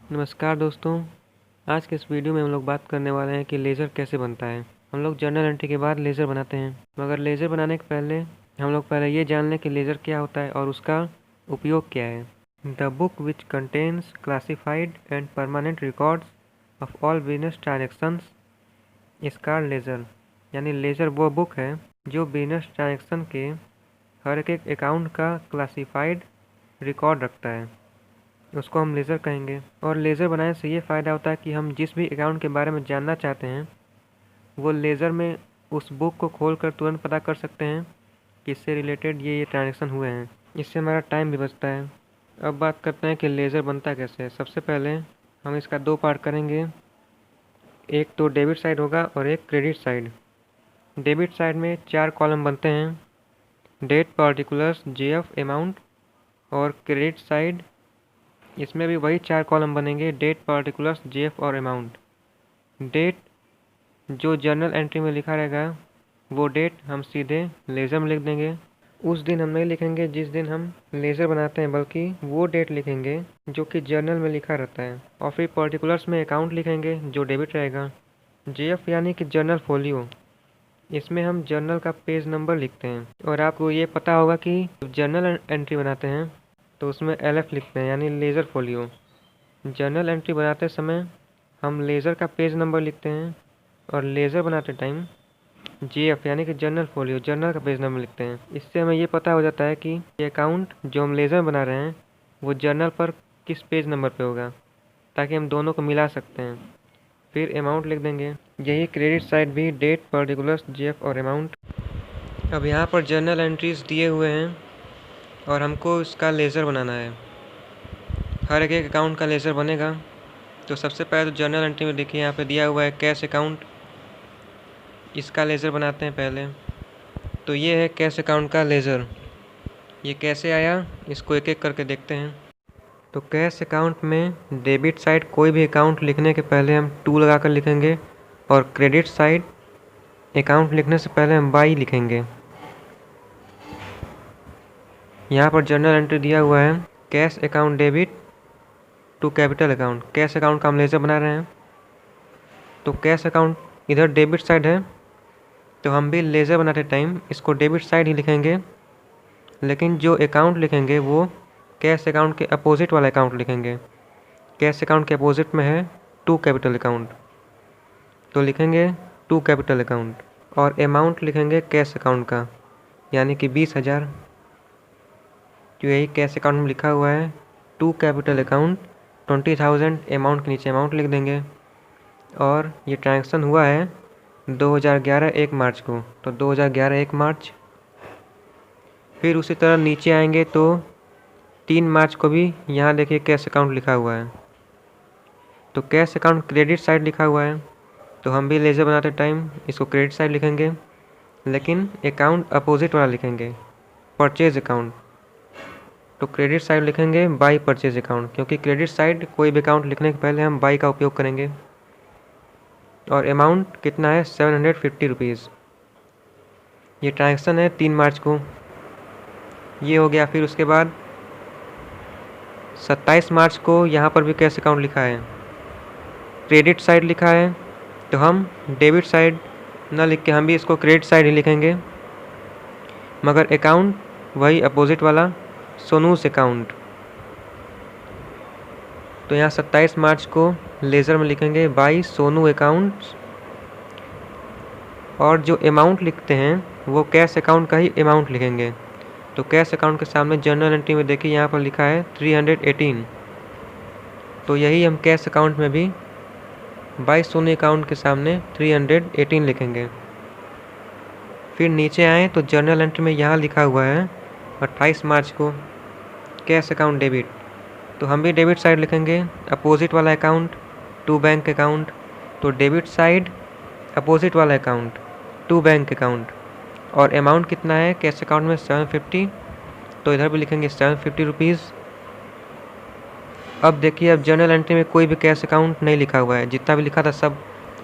नमस्कार दोस्तों। आज के इस वीडियो में हम लोग बात करने वाले हैं कि लेज़र कैसे बनता है। हम लोग जर्नल एंट्री के बाद लेज़र बनाते हैं, मगर लेज़र बनाने के पहले हम लोग ये जान लें कि लेज़र क्या होता है और उसका उपयोग क्या है। The book which contains classified and permanent records of all business transactions is called laser. यानी लेज़र वो बुक है जो बिजनेस ट्रांजेक्शन के हर एक अकाउंट का क्लासिफाइड रिकॉर्ड रखता है, उसको हम लेज़र कहेंगे। और लेज़र बनाने से ये फ़ायदा होता है कि हम जिस भी अकाउंट के बारे में जानना चाहते हैं वो लेज़र में उस बुक को खोलकर तुरंत पता कर सकते हैं कि इससे रिलेटेड ये ट्रांजेक्शन हुए हैं। इससे हमारा टाइम भी बचता है। अब बात करते हैं कि लेज़र बनता कैसे है। सबसे पहले हम इसका दो पार्ट करेंगे, एक तो डेबिट साइड होगा और एक क्रेडिट साइड। डेबिट साइड में 4 कॉलम बनते हैं, डेट, पार्टिकुलर्स, जेएफ, अमाउंट। और क्रेडिट साइड इसमें भी वही 4 कॉलम बनेंगे, डेट, पार्टिकुलर्स, जेएफ और अमाउंट। डेट जो जर्नल एंट्री में लिखा रहेगा वो डेट हम सीधे लेज़र में लिख देंगे। उस दिन हम नहीं लिखेंगे जिस दिन हम लेज़र बनाते हैं, बल्कि वो डेट लिखेंगे जो कि जर्नल में लिखा रहता है। और फिर पार्टिकुलर्स में अकाउंट लिखेंगे जो डेबिट रहेगा। जेएफ यानी कि जर्नल फोलियो, इसमें हम जर्नल का पेज नंबर लिखते हैं। और आपको ये पता होगा कि जर्नल एंट्री बनाते हैं तो उसमें एलएफ लिखते हैं, यानी लेज़र फोलियो। जर्नल एंट्री बनाते समय हम लेज़र का पेज नंबर लिखते हैं और लेज़र बनाते टाइम जेएफ यानी कि जर्नल फोलियो, जर्नल का पेज नंबर लिखते हैं। इससे हमें ये पता हो जाता है कि ये अकाउंट जो हम लेज़र बना रहे हैं वो जर्नल पर किस पेज नंबर पे होगा, ताकि हम दोनों को मिला सकते हैं। फिर अमाउंट लिख देंगे। यही क्रेडिट साइड भी, डेट, पार्टिकुलर्स, जेएफ और अमाउंट। अब यहाँ पर जर्नल एंट्रीज दिए हुए हैं और हमको इसका लेज़र बनाना है। हर एक अकाउंट का लेज़र बनेगा। तो सबसे पहले तो जर्नल एंट्री में देखिए यहाँ पे दिया हुआ है कैश अकाउंट, इसका लेज़र बनाते हैं पहले। तो ये है कैश अकाउंट का लेज़र। ये कैसे आया इसको एक एक करके देखते हैं। तो कैश अकाउंट में डेबिट साइड कोई भी अकाउंट लिखने के पहले हम टू लगा कर लिखेंगे, और क्रेडिट साइड अकाउंट लिखने से पहले हम बाई लिखेंगे। यहाँ पर जर्नल एंट्री दिया हुआ है cash account debit to capital account. Cash account का हम लेज़र बना रहे हैं, तो कैश अकाउंट इधर डेबिट साइड है, तो हम भी लेज़र बनाते टाइम इसको डेबिट साइड ही लिखेंगे, लेकिन जो अकाउंट लिखेंगे वो कैश अकाउंट के अपोजिट वाला अकाउंट लिखेंगे। कैश अकाउंट के अपोजिट में है टू कैपिटल अकाउंट, तो लिखेंगे टू कैपिटल अकाउंट। और अमाउंट लिखेंगे कैश अकाउंट का, यानी कि 20,000। तो यही कैश अकाउंट में लिखा हुआ है टू कैपिटल अकाउंट 20,000, अमाउंट के नीचे अमाउंट लिख देंगे। और ये ट्रांजेक्शन हुआ है 2011 1 मार्च को, तो 2011 1 मार्च। फिर उसी तरह नीचे आएंगे तो 3 मार्च को भी यहाँ देखिए कैश अकाउंट लिखा हुआ है, तो कैश अकाउंट क्रेडिट साइड लिखा हुआ है, तो हम भी लेज़र बनाते टाइम इसको क्रेडिट साइड लिखेंगे, लेकिन अकाउंट अपोजिट वाला लिखेंगे, परचेज अकाउंट। तो क्रेडिट साइड लिखेंगे बाई परचेज अकाउंट, क्योंकि क्रेडिट साइड कोई भी अकाउंट लिखने के पहले हम बाई का उपयोग करेंगे। और अमाउंट कितना है 750 रुपीज़। ये ट्रांजेक्शन है 3 मार्च को, ये हो गया। फिर उसके बाद 27 मार्च को यहाँ पर भी कैश अकाउंट लिखा है, क्रेडिट साइड लिखा है, तो हम डेबिट साइड ना लिख के हम भी इसको क्रेडिट साइड ही लिखेंगे, मगर अकाउंट वही अपोजिट वाला, सोनूस अकाउंट। तो यहाँ 27 मार्च को लेज़र में लिखेंगे बाई सोनू अकाउंट्स। और जो अमाउंट लिखते हैं वो कैश अकाउंट का ही अमाउंट लिखेंगे। तो कैश अकाउंट के सामने जर्नल एंट्री में देखिए यहाँ पर लिखा है 318, तो यही हम कैश अकाउंट में भी बाई सोनू अकाउंट के सामने 318 लिखेंगे। फिर नीचे आएँ तो जर्नल एंट्री में यहाँ लिखा हुआ है 28 मार्च को कैश अकाउंट डेबिट, तो हम भी डेबिट साइड लिखेंगे, अपोजिट वाला अकाउंट टू बैंक अकाउंट। तो डेबिट साइड अपोजिट वाला अकाउंट टू बैंक अकाउंट। और अमाउंट कितना है कैश अकाउंट में 750, तो इधर भी लिखेंगे 750 रुपीज़। अब देखिए, अब जर्नल एंट्री में कोई भी कैश अकाउंट नहीं लिखा हुआ है, जितना भी लिखा था सब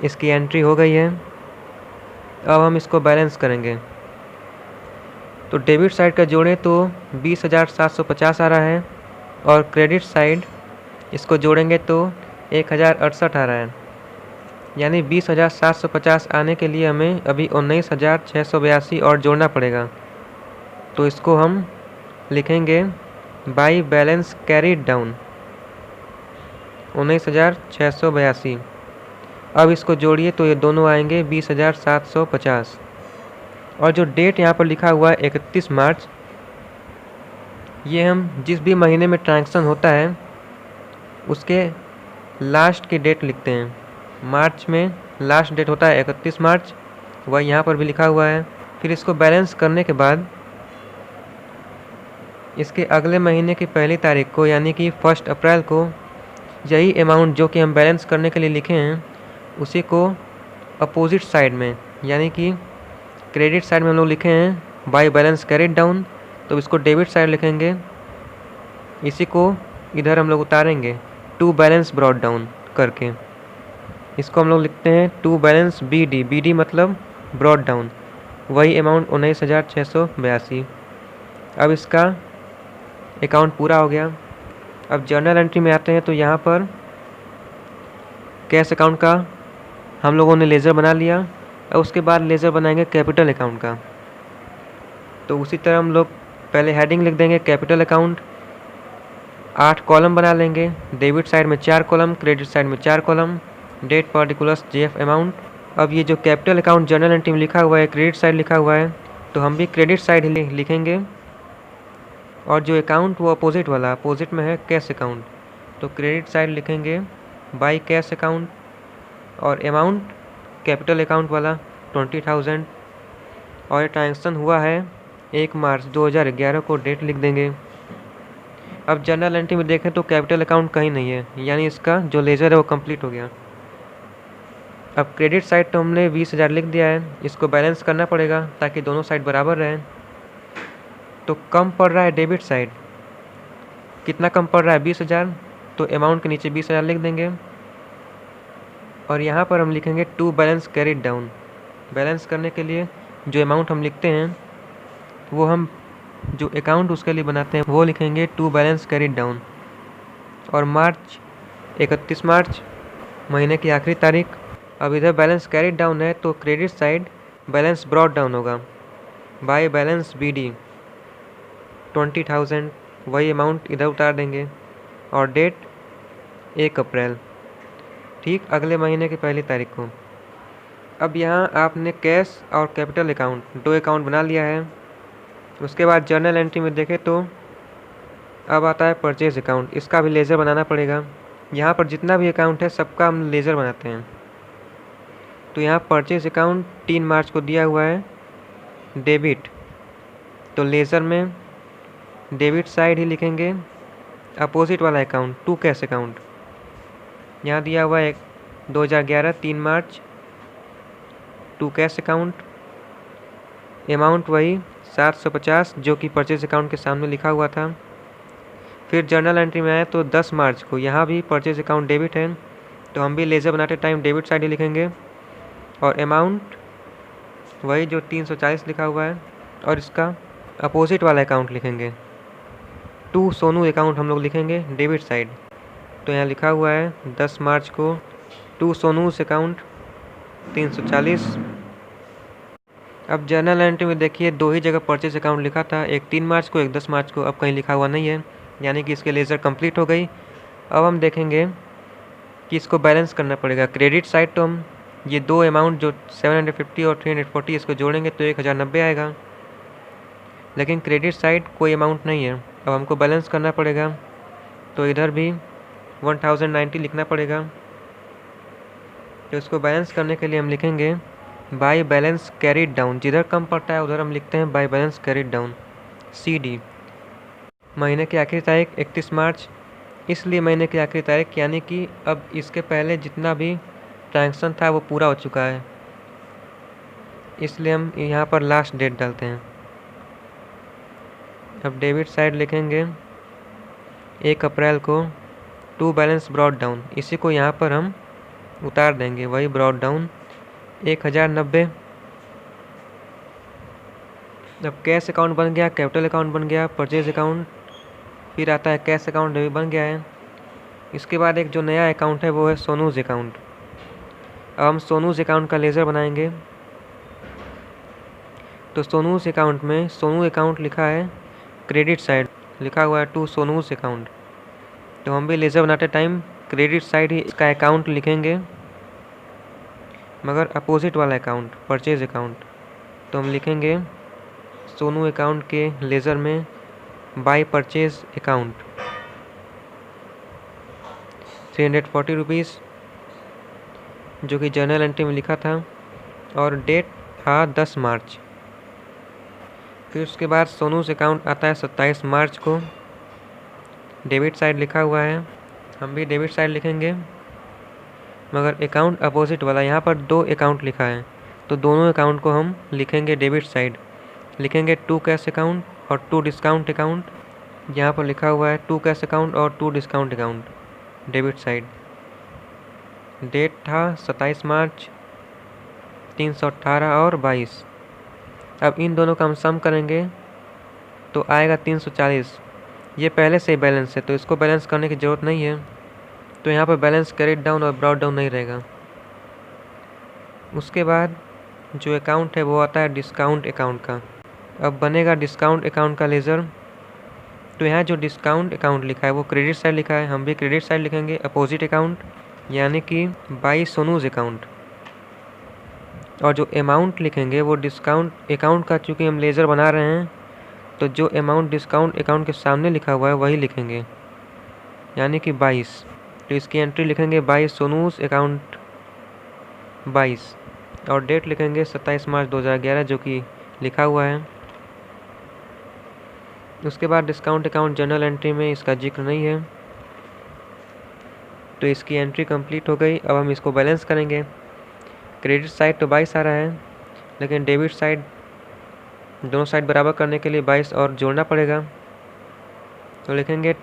इसकी एंट्री हो गई है। अब हम इसको बैलेंस करेंगे। तो डेबिट साइड का जोड़ें तो 20,750 आ रहा है, और क्रेडिट साइड इसको जोड़ेंगे तो 1068 आ रहा है, यानी 20,750 आने के लिए हमें अभी 19,682 और जोड़ना पड़ेगा। तो इसको हम लिखेंगे बाई बैलेंस कैरीड डाउन 19,682। अब इसको जोड़िए तो ये दोनों आएंगे 20,750। और जो डेट यहाँ पर लिखा हुआ है 31 मार्च, ये हम जिस भी महीने में ट्रांजैक्शन होता है उसके लास्ट की डेट लिखते हैं। मार्च में लास्ट डेट होता है 31 मार्च, वह यहाँ पर भी लिखा हुआ है। फिर इसको बैलेंस करने के बाद इसके अगले महीने की पहली तारीख को यानी कि 1 अप्रैल को यही अमाउंट जो कि हम बैलेंस करने के लिए लिखे हैं उसी को अपोजिट साइड में यानी कि क्रेडिट साइड में हम लोग लिखे हैं बाय बैलेंस कैरीड डाउन, तो इसको डेबिट साइड लिखेंगे। इसी को इधर हम लोग उतारेंगे टू बैलेंस ब्रॉट डाउन करके। इसको हम लोग लिखते हैं टू बैलेंस BD, BD मतलब ब्रॉट डाउन, वही अमाउंट 19,682। अब इसका अकाउंट पूरा हो गया। अब जर्नल एंट्री में आते हैं तो यहाँ पर कैश अकाउंट का हम लोगों ने लेज़र बना लिया और उसके बाद लेज़र बनाएंगे कैपिटल अकाउंट का। तो उसी तरह हम लोग पहले हेडिंग लिख देंगे कैपिटल अकाउंट, 8 कॉलम बना लेंगे, डेबिट साइड में 4 कॉलम, क्रेडिट साइड में 4 column, date particulars JF amount. अब ये जो कैपिटल अकाउंट जर्नल एंट्री में लिखा हुआ है क्रेडिट साइड लिखा हुआ है, तो हम भी क्रेडिट साइड ही लिखेंगे। और जो अकाउंट वो अपोजिट वाला, अपोजिट में है कैश अकाउंट, तो क्रेडिट साइड लिखेंगे बाई कैश अकाउंट। और अमाउंट कैपिटल अकाउंट वाला 20,000। और ये ट्रांजेक्शन हुआ है 1 मार्च 2011 को, डेट लिख देंगे। अब जर्नल एंट्री में देखें तो कैपिटल अकाउंट कहीं नहीं है, यानी इसका जो लेज़र है वो कंप्लीट हो गया। अब क्रेडिट साइड तो हमने 20,000 लिख दिया है, इसको बैलेंस करना पड़ेगा ताकि दोनों साइड बराबर रहें। तो कम पड़ रहा है डेबिट साइड, कितना कम पड़ रहा है 20,000, तो अमाउंट के नीचे 20,000 लिख देंगे। और यहाँ पर हम लिखेंगे to balance carried down. Balance करने के लिए जो अमाउंट हम लिखते हैं वो हम जो अकाउंट उसके लिए बनाते हैं वो लिखेंगे टू बैलेंस कैरीड डाउन। और मार्च 31 मार्च महीने की आखिरी तारीख। अब इधर बैलेंस कैरीड डाउन है तो credit side balance brought down होगा बाय बैलेंस BD 20,000, वही अमाउंट इधर उतार देंगे। और डेट 1 अप्रैल, ठीक अगले महीने की पहली तारीख को। अब यहाँ आपने कैश और कैपिटल अकाउंट 2 अकाउंट बना लिया है। उसके बाद जर्नल एंट्री में देखें तो अब आता है परचेज अकाउंट, इसका भी लेज़र बनाना पड़ेगा। यहाँ पर जितना भी अकाउंट है सबका हम लेज़र बनाते हैं। तो यहाँ परचेज अकाउंट 3 मार्च को दिया हुआ है डेबिट, तो लेज़र में डेबिट साइड ही लिखेंगे अपोजिट वाला अकाउंट टू कैश अकाउंट। यहाँ दिया हुआ है 2011 3 March two cash account, amount वही 750 जो कि परचेज अकाउंट के सामने लिखा हुआ था। फिर जर्नल एंट्री में आए तो 10 मार्च को यहाँ भी परचेज अकाउंट डेबिट है, तो हम भी लेज़र बनाते टाइम डेबिट साइड ही लिखेंगे। और अमाउंट वही जो 340 लिखा हुआ है, और इसका अपोजिट वाला अकाउंट लिखेंगे टू सोनू अकाउंट हम लोग लिखेंगे डेबिट साइड। तो यहाँ लिखा हुआ है 10 मार्च को टू सोनूस अकाउंट 340। अब जर्नल एंट्री में देखिए 2 ही जगह परचेज अकाउंट लिखा था, एक 3 मार्च को एक 10 मार्च को, अब कहीं लिखा हुआ नहीं है, यानी कि इसके लेज़र कंप्लीट हो गई। अब हम देखेंगे कि इसको बैलेंस करना पड़ेगा। क्रेडिट साइड तो हम ये 2 अमाउंट जो 750 और 340 इसको जोड़ेंगे तो 1090 आएगा, लेकिन क्रेडिट साइड कोई अमाउंट नहीं है। अब हमको बैलेंस करना पड़ेगा, तो इधर भी 1090 लिखना पड़ेगा। तो इसको बैलेंस करने के लिए हम लिखेंगे बाय बैलेंस कैरीड डाउन, जिधर कम पड़ता है उधर हम लिखते हैं by balance carried down CD। महीने की आखिरी तारीख 31 मार्च, इसलिए महीने की आखिरी तारीख यानी कि अब इसके पहले जितना भी ट्रांजेक्शन था वो पूरा हो चुका है, इसलिए हम यहाँ पर लास्ट डेट डालते हैं। अब डेबिट साइड लिखेंगे 1 अप्रैल को टू बैलेंस ब्रॉट डाउन, इसी को यहाँ पर हम उतार देंगे, वही ब्रॉट डाउन 1090। अब कैश अकाउंट बन गया, कैपिटल अकाउंट बन गया, परचेज अकाउंट, फिर आता है कैश अकाउंट भी बन गया है। इसके बाद एक जो नया अकाउंट है वो है सोनूज अकाउंट। अब हम सोनूज अकाउंट का लेज़र बनाएंगे। तो सोनूज अकाउंट में सोनू अकाउंट लिखा है, क्रेडिट साइड लिखा हुआ है टू सोनूज अकाउंट। तो हम भी लेज़र बनाते टाइम क्रेडिट साइड ही इसका अकाउंट लिखेंगे, मगर अपोजिट वाला अकाउंट परचेज अकाउंट। तो हम लिखेंगे सोनू अकाउंट के लेज़र में बाई परचेज अकाउंट 340 रुपीज़, जो कि जर्नल एंट्री में लिखा था, और डेट था 10 मार्च। फिर उसके बाद सोनूज अकाउंट आता है 27 मार्च को, डेबिट साइड लिखा हुआ है, हम भी डेबिट साइड लिखेंगे, मगर अकाउंट अपोजिट वाला, यहाँ पर 2 अकाउंट लिखा है तो दोनों अकाउंट को हम लिखेंगे डेबिट साइड। लिखेंगे 2 कैश अकाउंट और 2 डिस्काउंट अकाउंट। यहाँ पर लिखा हुआ है 2 कैश अकाउंट और 2 discount account debit side. Date था 27 मार्च, 318 और 22। अब इन दोनों का हम सम करेंगे तो आएगा 340। ये पहले से ही बैलेंस है तो इसको बैलेंस करने की ज़रूरत नहीं है, तो यहाँ पर बैलेंस कैरिड डाउन और ब्रॉट डाउन नहीं रहेगा। उसके बाद जो अकाउंट है वो आता है डिस्काउंट अकाउंट का। अब बनेगा डिस्काउंट अकाउंट का लेज़र। तो यहाँ जो डिस्काउंट अकाउंट लिखा है वो क्रेडिट साइड लिखा है, हम भी क्रेडिट साइड लिखेंगे अपोजिट अकाउंट, यानी कि बाई सोनूज अकाउंट। और जो अमाउंट लिखेंगे वो डिस्काउंट अकाउंट का, चूँकि हम लेज़र बना रहे हैं तो जो अमाउंट डिस्काउंट अकाउंट के सामने लिखा हुआ है वही लिखेंगे, यानी कि 22। तो इसकी एंट्री लिखेंगे बाई सोनूज अकाउंट 22, और डेट लिखेंगे 27 मार्च 2011, जो कि लिखा हुआ है। उसके बाद डिस्काउंट अकाउंट जर्नल एंट्री में इसका जिक्र नहीं है, तो इसकी एंट्री कंप्लीट हो गई। अब हम इसको बैलेंस करेंगे। क्रेडिट साइड तो 22 आ रहा है, लेकिन डेबिट साइड दोनों साइड बराबर करने के लिए 22 और जोड़ना पड़ेगा। तो लिखेंगे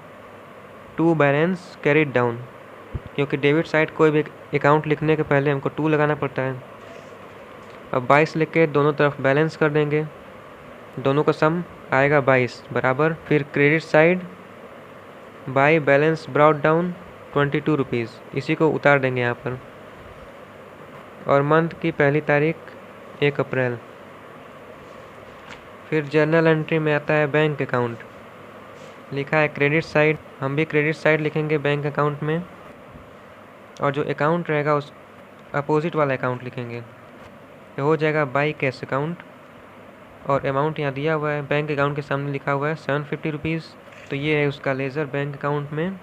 2 बैलेंस कैरिड डाउन, क्योंकि डेबिट साइड कोई भी अकाउंट लिखने के पहले हमको 2 लगाना पड़ता है। अब 22 लिख के दोनों तरफ बैलेंस कर देंगे, दोनों का सम आएगा 22 बराबर। फिर credit side by balance brought down 22 rupees, इसी को उतार देंगे यहाँ पर। और मंथ की पहली तारीख 1 अप्रैल। फिर जर्नल एंट्री में आता है बैंक अकाउंट, लिखा है क्रेडिट साइड, हम भी क्रेडिट साइड लिखेंगे बैंक अकाउंट में, और जो अकाउंट रहेगा उस अपोजिट वाला अकाउंट लिखेंगे। ये हो जाएगा बाई कैश अकाउंट, और अमाउंट यहाँ दिया हुआ है, बैंक अकाउंट के सामने लिखा हुआ है 750 रुपीज़। तो ये है उसका लेज़र बैंक अकाउंट में।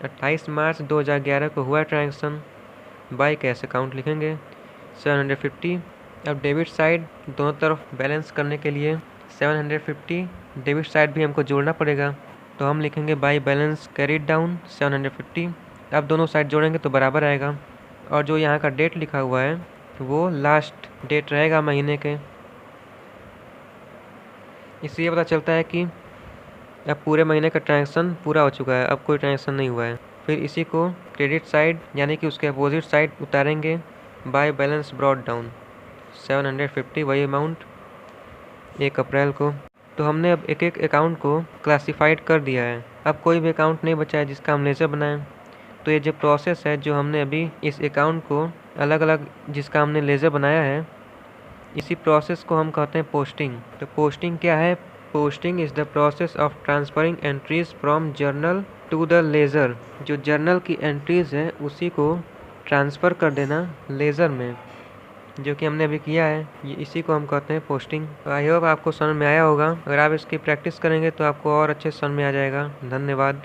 28 मार्च 2011 को हुआ ट्रांजेक्शन, बाई कैश अकाउंट लिखेंगे 750। अब डेबिट साइड दोनों तरफ बैलेंस करने के लिए 750 डेबिट साइड भी हमको जोड़ना पड़ेगा, तो हम लिखेंगे बाई बैलेंस कैरिड डाउन 750। अब दोनों साइड जोड़ेंगे तो बराबर आएगा। और जो यहाँ का डेट लिखा हुआ है वो लास्ट डेट रहेगा महीने के। इससे ये पता चलता है कि अब पूरे महीने का ट्रांजेक्शन पूरा हो चुका है, अब कोई ट्रांजेक्शन नहीं हुआ है। फिर इसी को क्रेडिट साइड यानी कि उसके अपोजिट साइड उतारेंगे बाय बैलेंस ब्रॉट डाउन 750, वही अमाउंट 1 अप्रैल को। तो हमने अब एक एक अकाउंट को क्लासिफाइड कर दिया है, अब कोई भी अकाउंट नहीं बचा है जिसका हम लेज़र बनाएं। तो ये जो प्रोसेस है जो हमने अभी इस अकाउंट को अलग अलग जिसका हमने लेज़र बनाया है, इसी प्रोसेस को हम कहते हैं पोस्टिंग। तो पोस्टिंग क्या है? Posting is the process of transferring entries from journal to the ledger. जो जर्नल की एंट्रीज़ है उसी को ट्रांसफ़र कर देना लेज़र में, जो कि हमने अभी किया है, ये इसी को हम कहते हैं पोस्टिंग। आई होप आपको समझ में आया होगा। अगर आप इसकी प्रैक्टिस करेंगे तो आपको और अच्छे समझ में आ जाएगा। धन्यवाद।